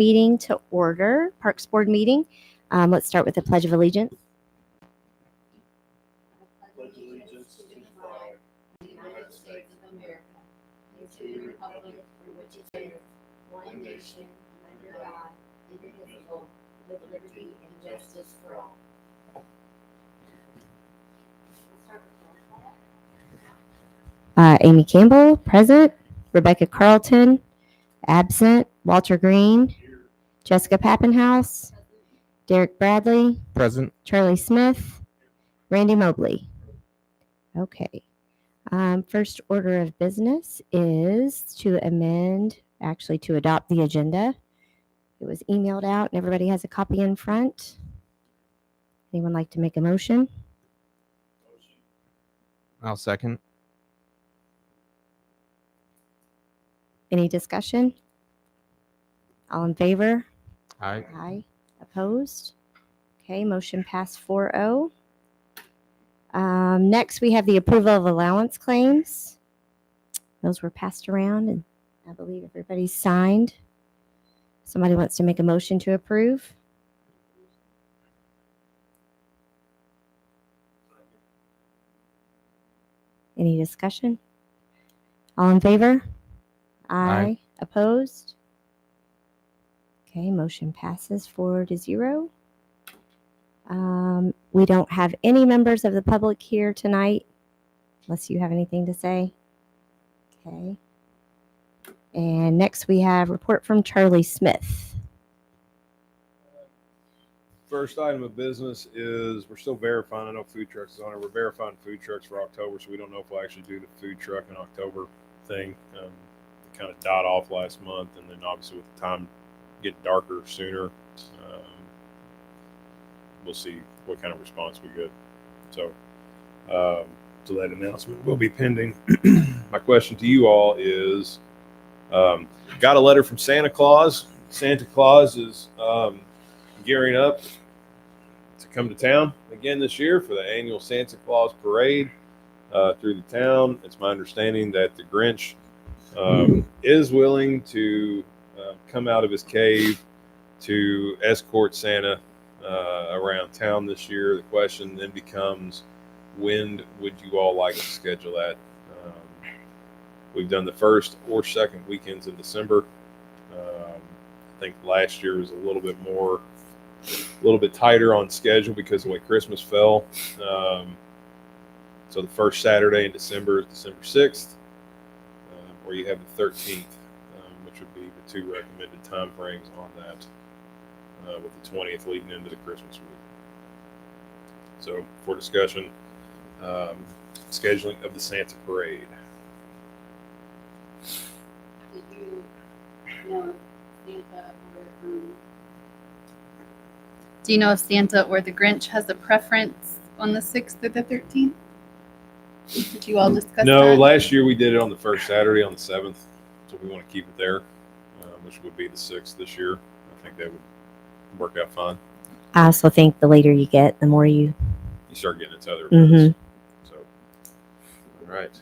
meeting to order, Parks Board meeting. Let's start with the Pledge of Allegiance. Pledge allegiance to the flag of the United States of America and to the republic for which it stands, one nation, under God, indivisible, with liberty and justice for all. Amy Campbell, present. Rebecca Carlton, absent. Walter Green, Jessica Pappenhouse, Derek Bradley, Present. Charlie Smith, Randy Mobley. Okay. First order of business is to adopt the agenda. It was emailed out and everybody has a copy in front. Anyone like to make a motion? I'll second. Any discussion? All in favor? Aye. Aye. Opposed? Okay, motion passed 4-0. Next, we have the approval of allowance claims. Those were passed around, and I believe everybody's signed. Somebody wants to make a motion to approve? Any discussion? All in favor? Aye. Opposed? Okay, motion passes 4-0. We don't have any members of the public here tonight, unless you have anything to say. Okay. And next we have report from Charlie Smith. First item of business is we're still verifying. I know food trucks is on it. We're verifying food trucks for October, so we don't know if we'll actually do the food truck in October thing. It kind of died off last month, and then obviously with the time getting darker sooner, we'll see what kind of response we get. So that announcement will be pending. My question to you all is, got a letter from Santa Claus. Santa Claus is gearing up to come to town again this year for the annual Santa Claus parade through the town. It's my understanding that the Grinch is willing to come out of his cave to escort Santa around town this year. The question then becomes, when would you all like to schedule that? We've done the first or second weekends in December. I think last year was a little bit tighter on schedule because of the way Christmas fell. So the first Saturday in December is December 6th, or you have the 13th, which would be the two recommended time frames on that, with the 20th leading into the Christmas week. So for discussion, scheduling of the Santa Parade. Did you know Santa Do you know if Santa or the Grinch has a preference on the 6th or the 13th? Did you all discuss No, that? last year we did it on the first Saturday on the 7th, so we want to keep it there, which would be the 6th this year. I think that would work out fine. I also think the later you get, the more you start getting into other events. So, all right.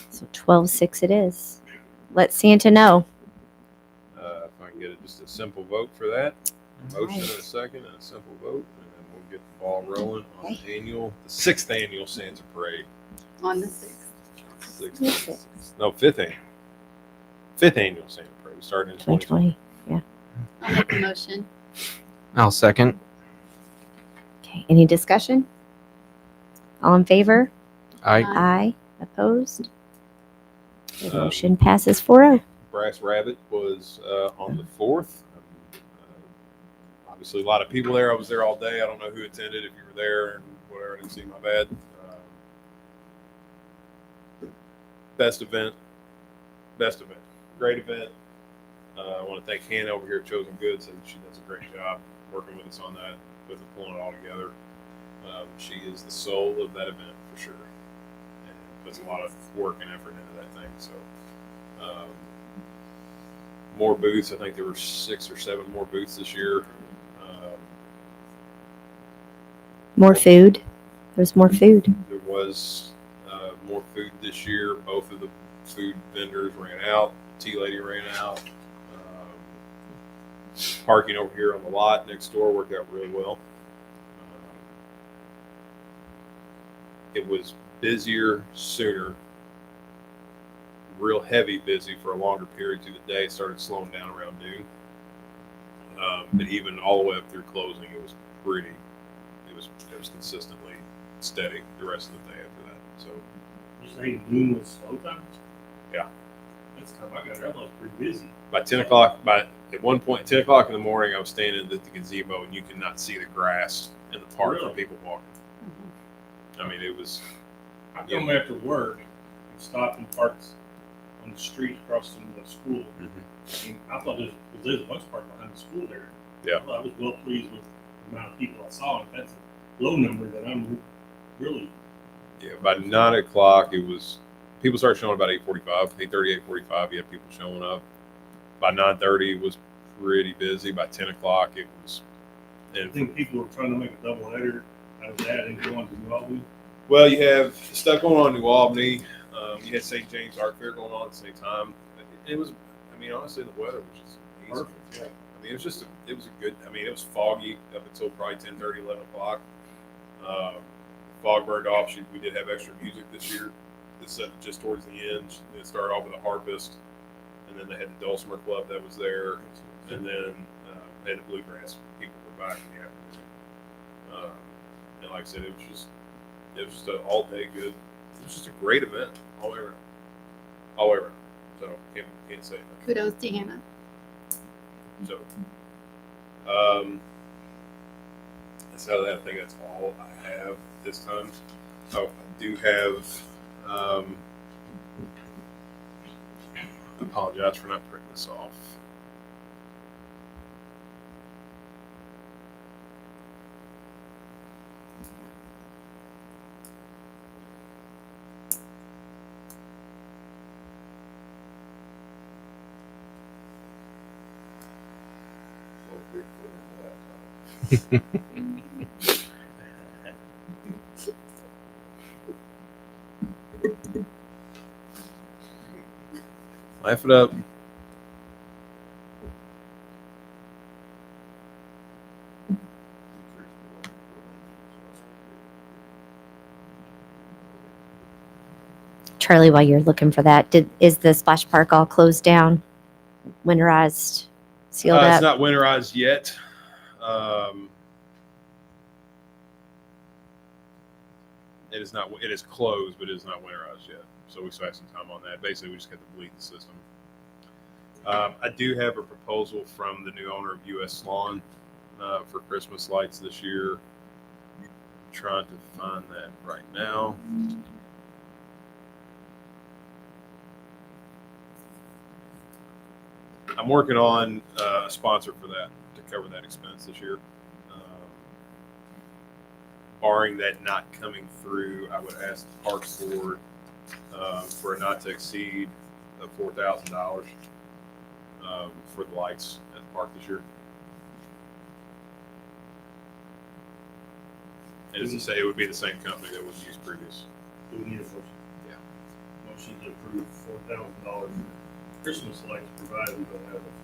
So 12-6 it is. Let Santa know. If I can get just a simple vote for that. Motion Right. and a second and a simple vote, and then we'll get the ball rolling on the 6th annual Santa Parade. On the 6th. Fifth annual. 5th annual Santa Parade. We started in 2020. 2020. I'll make a motion. I'll second. Okay. Any discussion? All in favor? Aye. Aye. Opposed? The motion passes 4-0. Brass Rabbit was on the 4th. Obviously, a lot of people there. I was there all day. I don't know who attended. If you were there and whatever, I didn't see, my bad. Best event. Great event. I want to thank Hannah over here at Chosen Goods, and she does a great job working with us on that, with pulling it all together. She is the soul of that event for sure, and puts a lot of work and effort into that thing. So, more booths. I think there were 6 or 7 more booths this year. More food. There's more food. There was more food this year. Both of the food vendors ran out. tea lady ran out. Parking over here on the lot next door worked out really well. It was busier sooner, real heavy busy for a longer period through the day. It started slowing down around noon. But even all the way up through closing, it was consistently steady the rest of the day after that. So You say noon was slow time? Yeah. That's the time I got there. I thought it was pretty busy. by 10 o'clock, at one point, 10 o'clock in the morning, I was standing at the gazebo and you could not see the grass in the park for Really? people walking. I mean, it was, I come after work and stop and park on the street across from the school. And I thought there's a bunch of park behind the school there. Yeah. I was well pleased with the amount of people I saw. And that's a low number that I'm really. yeah, by 9 o'clock, it was, people started showing about 8:45, 8:30, 8:45. You had people showing up. By 9:30, it was pretty busy. By 10 o'clock, it was. I think people were trying to make a double header out of that and go on to New Albany. Well, you have stuff going on in New Albany. You had St. James Art Fair going on at the same time. It was, I mean, honestly, the weather was just easy. Perfect. Yeah. I mean, it was a good, I mean, it was foggy up until probably 10:30, 11 o'clock. Fog burned off. We did have extra music this year. This set just towards the end. It started off with a harpist, and then they had the Dulcimer Club that was there, and then they had the bluegrass people were back in the afternoon. And like I said, it was just an all day good. It was just a great event all the way around. All the way around. So can't say that. Kudos to Hannah. So, so I think that's all I have this time. Oh, I do have. I apologize for not printing this off. Laugh it up. Charlie, while you're looking for that, is the splash park all closed down, winterized, sealed It's up? not winterized yet. It is not. It is closed, but it is not winterized yet. So we still have some time on that. Basically, we just got to bleed the system. I do have a proposal from the new owner of US Lawn for Christmas lights this year. I'm trying to find that right now. I'm working on a sponsor for that to cover that expense this year. Barring that not coming through, I would ask the Parks Board for a not to exceed of $4,000 for the lights at the park this year. And as I say, it would be the same company that was used previous. Do we need a motion? Yeah. Motion to approve $4,000 for Christmas lights provided we don't have them.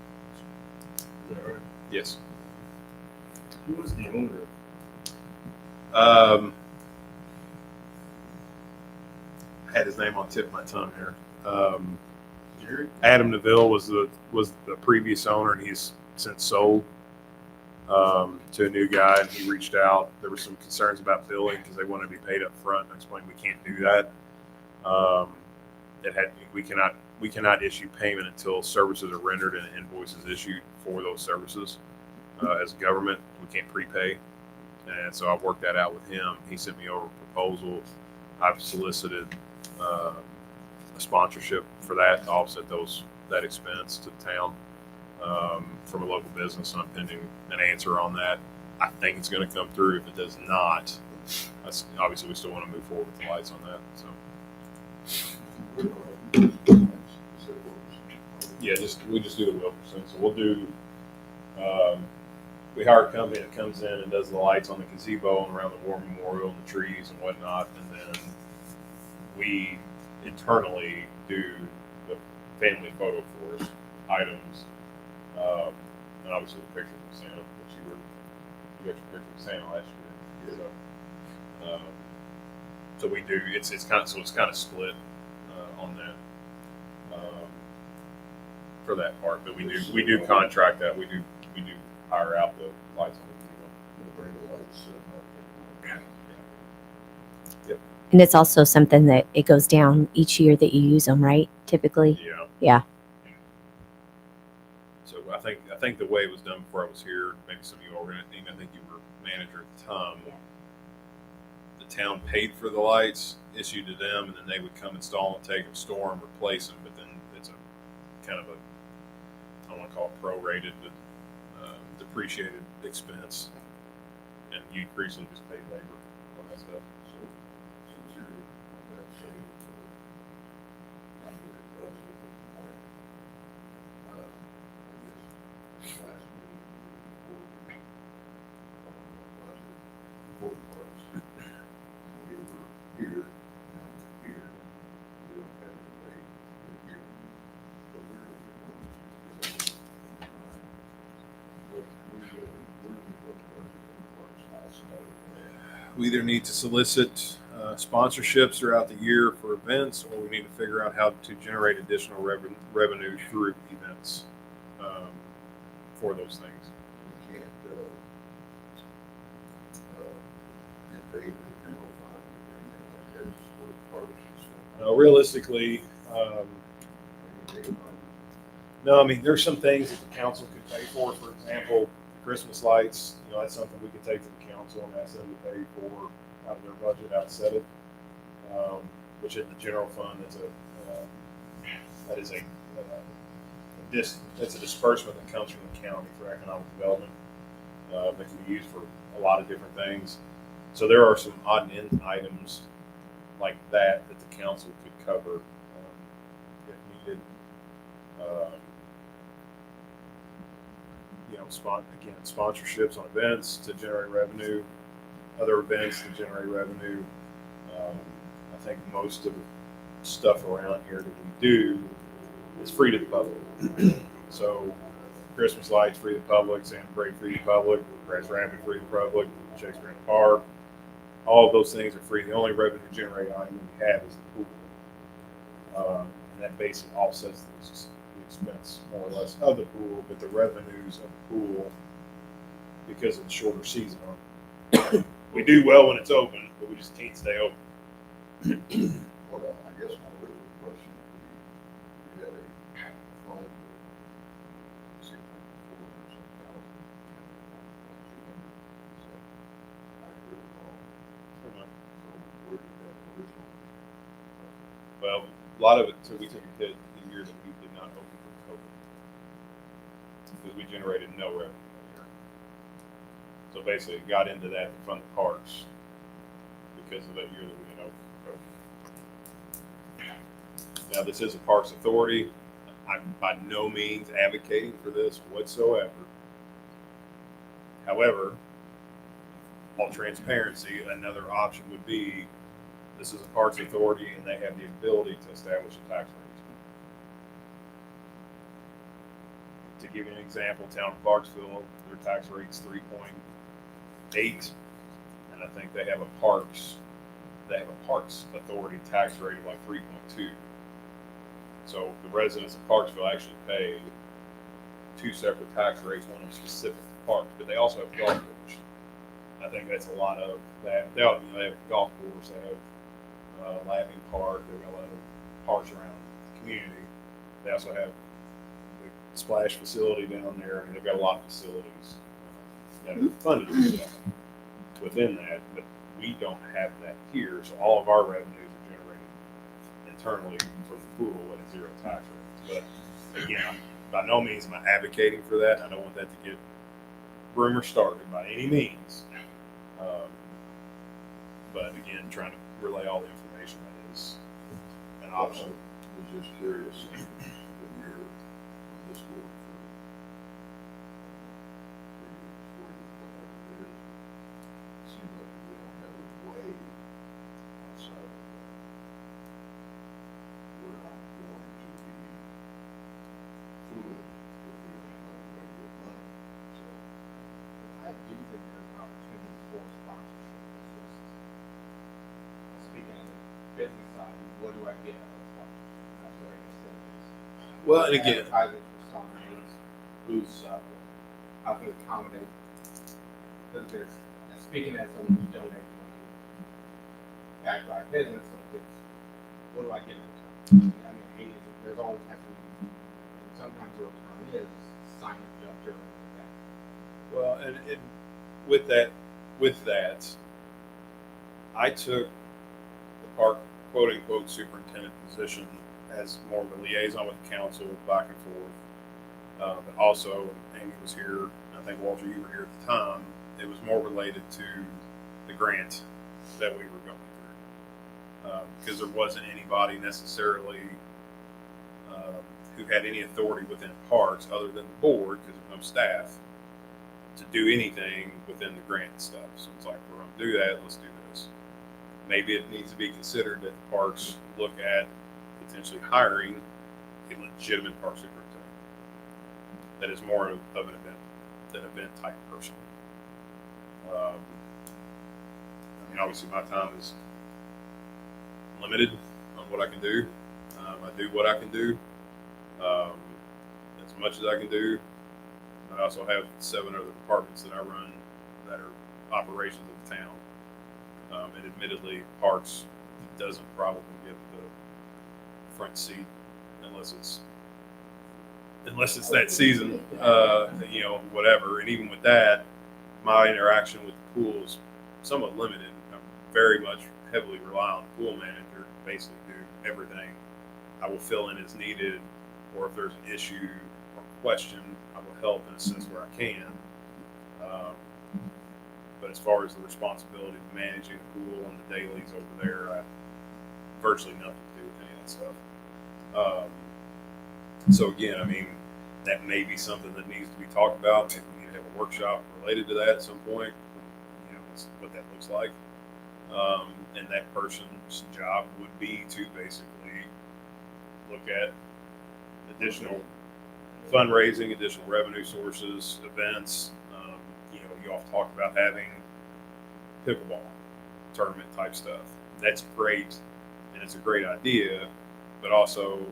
Is that right? Yes. Who was the owner? I had his name on the tip of my tongue here. Jerry? Adam Neville was the previous owner, and he's since sold to a new guy. And he reached out. There were some concerns about billing because they wanted to be paid up front. I explained we can't do that. We cannot issue payment until services are rendered and invoices issued for those services. As a government, we can't prepay. And so I worked that out with him. He sent me over a proposal. I've solicited a sponsorship for that to offset that expense to the town from a local business. And I'm pending an answer on that. I think it's going to come through. If it does not, obviously we still want to move forward with the lights on that. So yeah, we just do the Wilkerson. So we'll do. We hire a company that comes in and does the lights on the gazebo and around the War Memorial and the trees and whatnot, and then we internally do family photo for us, items, and obviously the picture of Santa, which you got your picture of Santa last year. So we do. It's kind of split on that for that part. But we do contract that. We do hire out the lights on And it's also something that it goes down each year that you use them, right? Typically. Yeah. Yeah. So I think the way it was done before I was here, maybe some of you already, I think you were manager at the time. The town paid for the lights, issued to them, and then they would come install them, take them, store them, replace them. But then it's a kind of I don't want to call it prorated, but depreciated expense, and you increasingly just pay labor on that stuff. We either need to solicit sponsorships throughout the year for events, or we need to figure out how to generate additional revenue through events for those things. Realistically, no. I mean, there's some things that the council could pay for. For example, Christmas lights. That's something we could take to the council and ask them to pay for out of their budget, outset it. Which in the general fund is that's a disbursement that comes from the county for economic development that can be used for a lot of different things. So there are some odd and end items like that the council could cover if needed. Sponsorships on events to generate revenue, other events to generate revenue. I think most of the stuff around here that we do is free to the public. So Christmas lights free to the public, Santa Parade free to the public, Grass Ramping free to the public, Shakespeare in the Park. All of those things are free. The only revenue generating item we have is the pool. And that basically offsets the expense more or less of the pool, but the revenues of the pool, because of the shorter season, we do well when it's open, but we just can't stay open. Well, I guess my original question would be, you had a fund of $600,000. Well, a lot of it, so we took a hit the year that we did not open for COVID, because we generated no revenue that year. So basically, it got into that to fund the parks because of that year that we didn't open for COVID. Now, this is a Parks Authority. I'm by no means advocating for this whatsoever. However, all transparency, another option would be this is a Parks Authority and they have the ability to establish a tax rate. To give you an example, Town of Clarksville, their tax rate's 3.8, and I think they have a Parks Authority tax rate of like 3.2. So the residents of Clarksville actually pay two separate tax rates, one of them specific to parks, but they also have golf course. I think that's a lot of that. They have golf course, they have Laughing Park, they've got a lot of parks around the community. They also have the splash facility down there. I mean, they've got a lot of facilities that are funded within that, but we don't have that here. So all of our revenues are generated internally from the pool at a zero tax rate. But again, by no means am I advocating for that. I don't want that to get rumors started by any means. But again, trying to relay all the information that is an option. I was just curious, when you're on this board for 3 years, 4 years, whatever it is, it seems like we don't have a way outside of that. We're not going to be what do I get out of it? That's what I guess Well, and it is. again, Advertising for signs, booth stuff, how to accommodate. Because there's, speaking as someone who's donating money back to our business, so it's, what do I get in return? I mean, hey, there's always has to be, sometimes the return is signage up there and like that. well, and with that, I took the park quote unquote superintendent position as more of a liaison with the council back and forth. But also, Amy was here. I think Walter, you were here at the time. It was more related to the grant that we were going through, because there wasn't anybody necessarily who had any authority within parks other than the board, because there's no staff, to do anything within the grant stuff. So it's like, we're going to do that. Let's do this. Maybe it needs to be considered that the parks look at potentially hiring a legitimate park superintendent that is more of an event type person. I mean, obviously my time is limited on what I can do. I do what I can do, as much as I can do. I also have 7 other departments that I run that are operations of the town. And admittedly, parks doesn't probably get the front seat unless it's that season, whatever. And even with that, my interaction with the pool is somewhat limited. I'm very much heavily rely on the pool manager to basically do everything. I will fill in as needed, or if there's an issue or question, I will help and assist where I can. But as far as the responsibility of managing the pool and the dailies over there, I have virtually nothing to do with any of that stuff. So again, I mean, that may be something that needs to be talked about. Maybe we need to have a workshop related to that at some point. What that looks like. And that person's job would be to basically look at additional fundraising, additional revenue sources, events. You all talked about having pickleball tournament type stuff. That's great, and it's a great idea, but also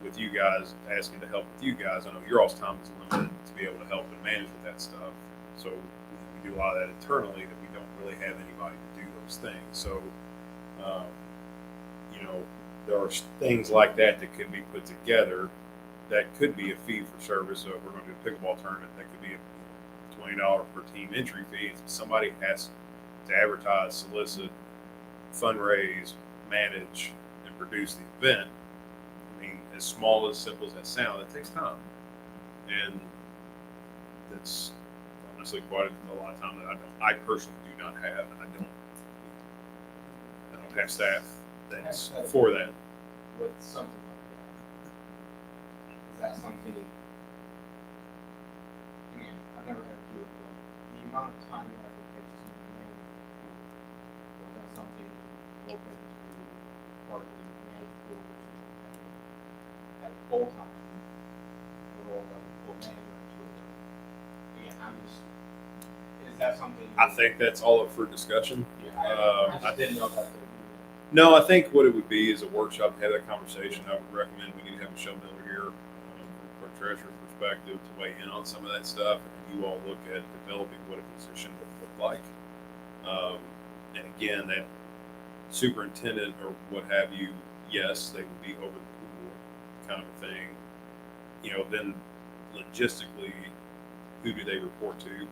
with you guys asking to help with you guys, I know your all's time is limited to be able to help and manage with that stuff. So we do a lot of that internally that we don't really have anybody to do those things. So, there are things like that could be put together that could be a fee for service. So if we're going to do a pickleball tournament, that could be a $20 per team entry fee. Somebody has to advertise, solicit, fundraise, manage, and produce the event. I mean, as small, as simple as that sounds, it takes time. And that's honestly quite a lot of time that I personally do not have. And I don't have staff that's for that. With something like that. Is that something, again, I've never had to do it, but the amount of time that it takes to manage, is that something open to partly manage pools at full time? Or full management? Again, is that something? I think that's all up for discussion. I just didn't know if that's. No, I think what it would be is a workshop to have that conversation. I would recommend we need to have Michelle Miller here from a treasurer's perspective to weigh in on some of that stuff, and you all look at developing what a position would look like. And again, that superintendent or what have you, yes, they would be over the pool kind of a thing. Then logistically, who do they report to?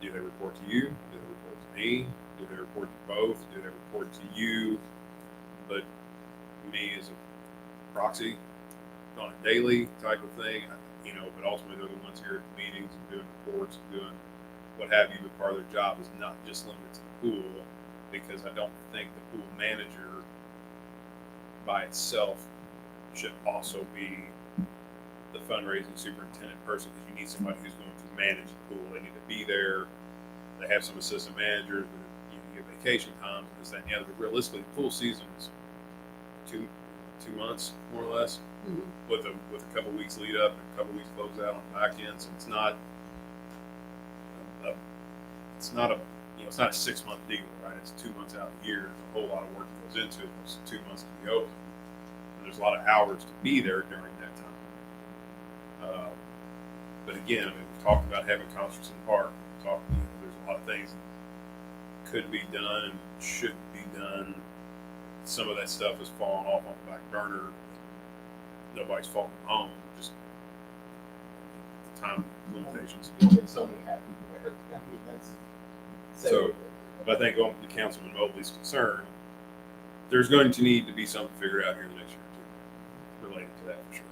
Do they report to you? Do they report to me? Do they report to both? Do they report to you, but me as a proxy on a daily type of thing? But ultimately they're the ones here at the meetings and doing reports and doing what have you. But part of their job is not just limited to the pool, because I don't think the pool manager by itself should also be the fundraising superintendent person, because you need somebody who's going to manage the pool. They need to be there. They have some assistant managers. You get vacation times and this, that, and the other. But realistically, the pool season is two months more or less, with a couple weeks lead up and a couple weeks close out on the back end. So it's not a it's not a 6-month deal, right? It's 2 months out of the year. There's a whole lot of work that goes into it. Those 2 months to be open. And there's a lot of hours to be there during that time. But again, I mean, we've talked about having concerts in the park. We've talked, there's a lot of things that could be done and should be done. Some of that stuff has fallen off on the back burner. Nobody's fault home, just time limitations. So many happy people. I mean, that's So, but I think on the Councilman Mobley's concern, there's going to need to be something figured out here in the next year or two related to that for sure.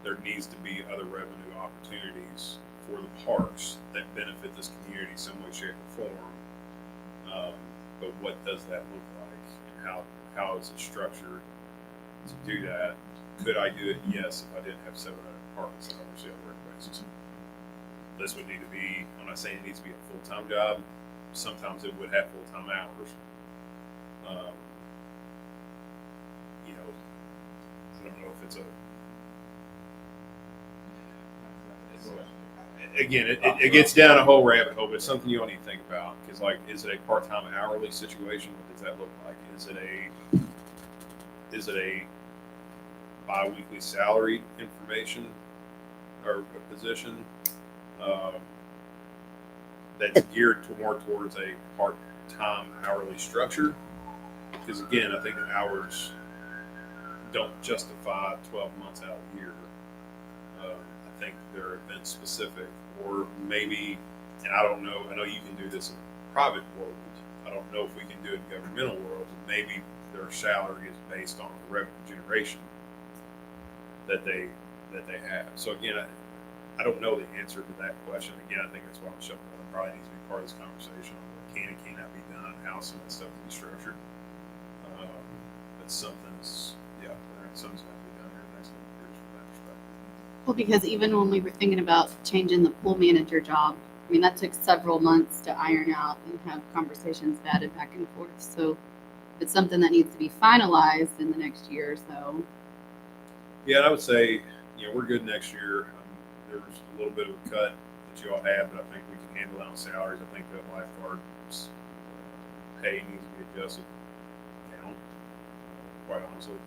There needs to be other revenue opportunities for the parks that benefit this community some way, shape, or form. But what does that look like, and how is it structured to do that? Could I do it? Yes, if I didn't have 700 parks that I oversee on a regular basis. This would need to be, I'm not saying it needs to be a full-time job. Sometimes it would have full-time hours. I don't know if it's again, it gets down a whole rabbit hole, but it's something you all need to think about. Because, like, is it a part-time hourly situation? What does that look like? Is it a bi-weekly salary information or a position that's geared more towards a part-time hourly structure? Because again, I think the hours don't justify 12 months out of the year. I think they're event specific, or maybe, and I don't know, I know you can do this in the private world. I don't know if we can do it in the governmental world. Maybe their salary is based on the revenue generation that they have. So again, I don't know the answer to that question. Again, I think that's why I'm showing that it probably needs to be part of this conversation on what can and cannot be done, how some of that stuff can be structured. But something's got to be done here in the next couple of years from that perspective. Well, because even when we were thinking about changing the pool manager job, I mean, that took several months to iron out and have conversations batted back and forth. So if it's something that needs to be finalized in the next year or so. Yeah, and I would say, we're good next year. There's a little bit of a cut that you all have, but I think we can handle that on salaries. I think that lifeguard's pay needs to be adjusted down, quite honestly.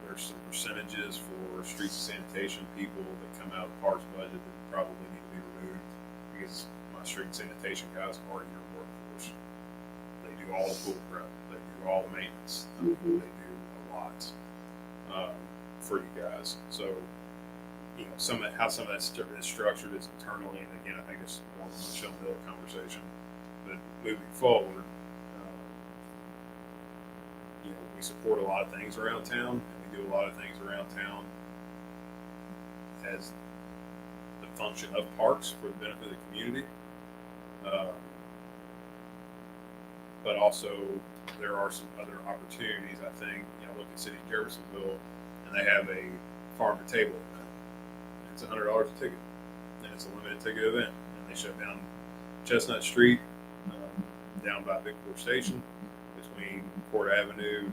There's some percentages for streets and sanitation people that come out of the parks budget that probably need to be removed, because my street and sanitation guys are your workforce. They do all the pool prep, they do all the maintenance, they do a lot for you guys. So, how some of that is structured is internally, and again, I think it's more of a Michelle Miller conversation. But moving forward, we support a lot of things around town, and we do a lot of things around town as the function of parks for the benefit of the community. But also, there are some other opportunities. I think, look at City of Jeffersonville, and they have a farm to table event. It's $100 a ticket, and it's a limited ticket event. And they shut down Chestnut Street, down by Victor Station, between Port Avenue and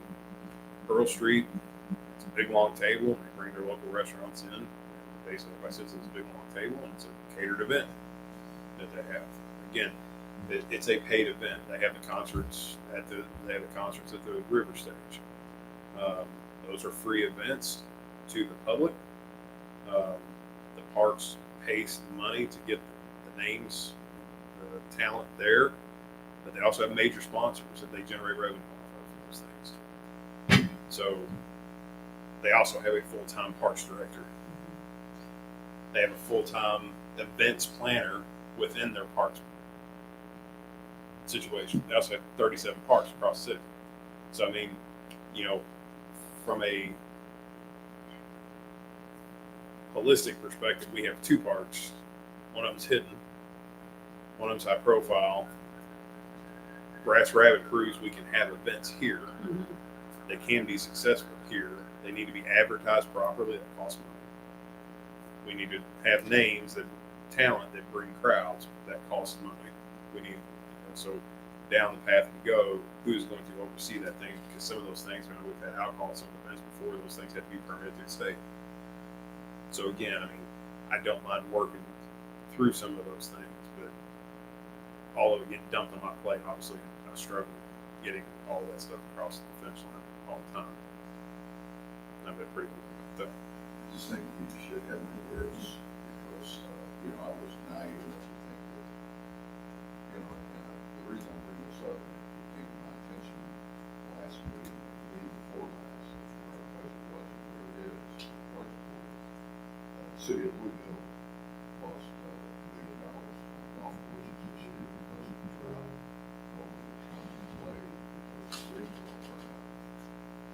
Pearl Street. It's a big long table, and they bring their local restaurants in. And basically, everybody sits at this big long table, and it's a catered event that they have. Again, it's a paid event. They have the concerts at the river stage. Those are free events to the public. The parks pays the money to get the names, the talent there, but they also have major sponsors that they generate revenue off of those things. So they also have a full-time parks director. They have a full-time events planner within their parks situation. They also have 37 parks across the city. So I mean, from a holistic perspective, we have 2 parks. One of them's hidden, one of them's high profile. Grass Rabbit Cruise, we can have events here. They can be successful here. They need to be advertised properly. That costs money. We need to have names that talent that bring crowds. That costs money. We need, so down the path we go, who's going to oversee that thing? Because some of those things, we've had alcohol at some events before, those things have to be permitted through the state. So again, I mean, I don't mind working through some of those things, but all of it getting dumped on my plate, obviously I struggle getting all that stuff across the finish line all the time. I've been pretty tough. I just think you should have awareness because, I was naive enough to think that, the reason I bring this up, it came to my attention last week, the week before last, where our budget was and where it is, Parks Board. The city of Louisville lost $1 million on golf courses this year because of the drought. All of it comes into play because the leagues will turn out.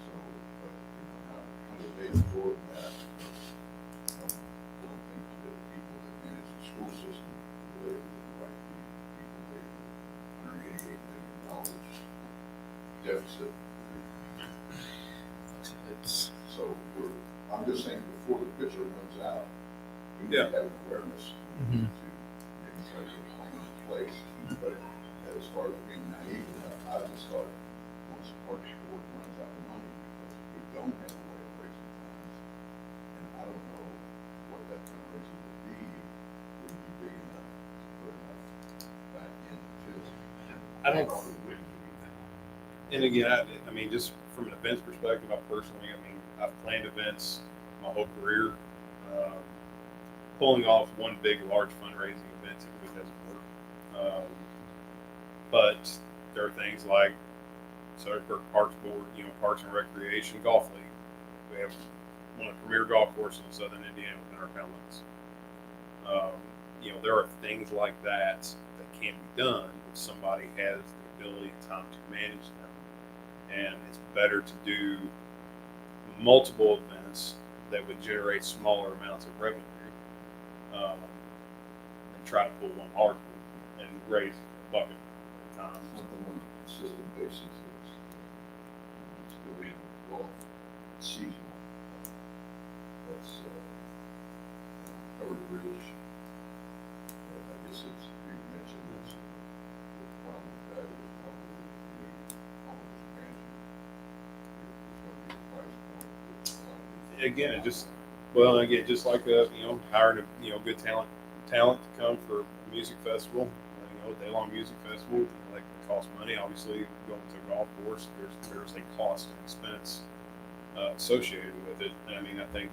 So, but, how do they absorb that? I don't think that people that manage the school system, they're the right people, they $188 million deficit. So I'm just saying before the pitcher runs out, we need to have awareness to maybe try to get a plan in place. But as far as being naive, I just thought once the Parks Board runs out of money because we don't have a way of raising funds, and I don't know what that fundraising would be big enough to put enough back into it. I don't. And again, I mean, just from an events perspective, I've planned events my whole career. Pulling off one big, large fundraising event typically doesn't work. But there are things like Sellersburg Parks Board, Parks and Recreation Golf League. We have one of the premier golf courses in Southern Indiana within our town limits. There are things like that that can be done if somebody has the ability and time to manage them. And it's better to do multiple events that would generate smaller amounts of revenue and try to pull one large one and raise a bucket at a time. Something on a consistent basis is still in golf seasonal. That's covered bridge. I guess it's, you mentioned this, the problem with that is probably the almost expansion. There's going to be a price point that's a lot of Again, just like hiring good talent to come for a music festival, day-long music festival, like it costs money. Obviously, going to a golf course, there's a cost and expense associated with it. And I think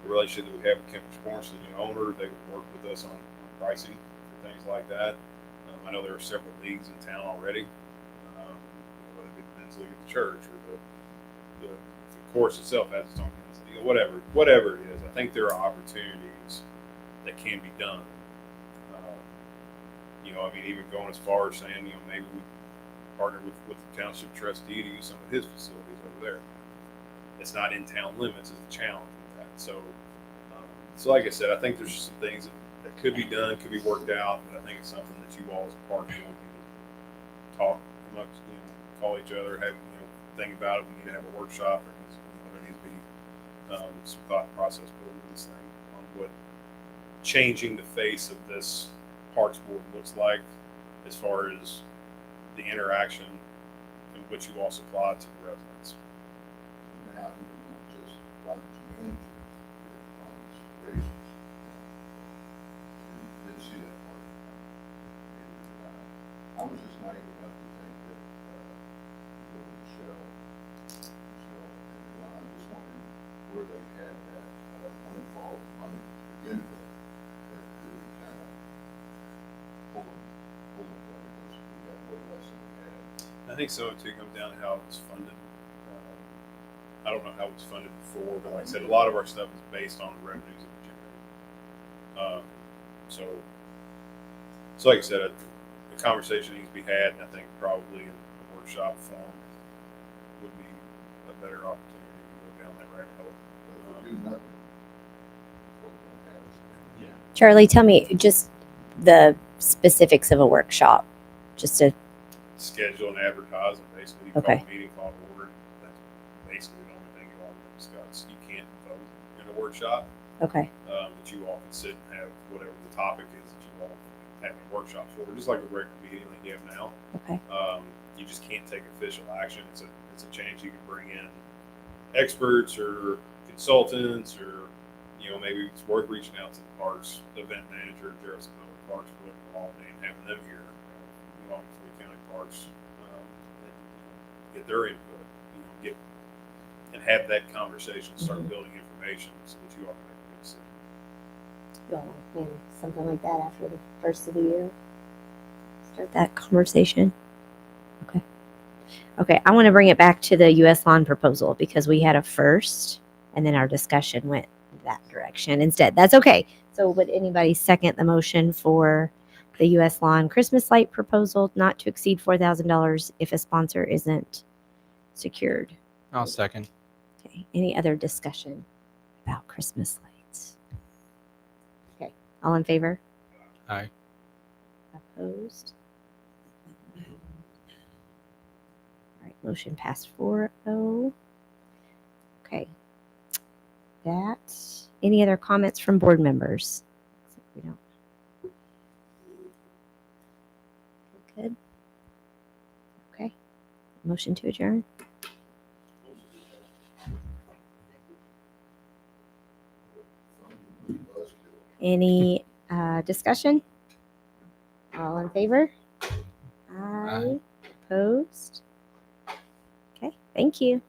the relationship that we have with Kemper Sports, the new owner, they would work with us on pricing for things like that. I know there are several leagues in town already, whether it be the men's league at the church or the course itself has its own men's league, whatever it is. I think there are opportunities that can be done. Even going as far as saying, maybe we partner with the township trustee to use some of his facilities over there. It's not in town limits is the challenge with that. So like I said, I think there's some things that could be done, could be worked out, but I think it's something that you all as a park board need to talk amongst, call each other, have, think about it. We need to have a workshop, or there needs to be some thought process put into this thing on what changing the face of this Parks Board looks like as far as the interaction and what you all supply to the residents. now you can just run to manage funds raises. Didn't see that part. I was just naive enough to think that go to Michelle, and I'm just wondering where they had that windfall of money to begin with that really kind of pull them because we got way less than we had. I think so too. It comes down to how it was funded. I don't know how it was funded before, but like I said, a lot of our stuff is based on the revenues that we generate. So like I said, the conversation needs to be had, and I think probably in a workshop form would be a better opportunity to go down that rabbit hole. But if we do nothing, what we're gonna have is Charlie, tell me just the specifics of a workshop. Just to Schedule and advertise, and basically you Okay. call a meeting, call to order. That's basically the only thing you all need to discuss. You can't vote in a workshop. okay, But you all can sit and have whatever the topic is that you all have a workshop for, just like a regular meeting like you have now. okay, You just can't take official action. It's a change. You can bring in experts or consultants or maybe it's worth reaching out to the parks event manager, Jarrett Parks Board Meetings, and having them here, along with the county parks, and get their input, get and have that conversation, start building information so that you all can make a good decision. You all want to plan something like that after the first of the year? Start that conversation. Okay. Okay, I want to bring it back to the U.S. lawn proposal because we had a first and then our discussion went that direction instead. That's okay. So would anybody second the motion for the U.S. lawn Christmas light proposal not to exceed $4,000 if a sponsor isn't secured? I'll second. Okay, any other discussion about Christmas lights? Okay, all in favor? Aye. Opposed? All right, motion passed 4-0. Okay. Any other comments from board members? We don't. Good. Okay. Motion to adjourn. Any discussion? All in favor? Aye. Opposed? Okay, thank you.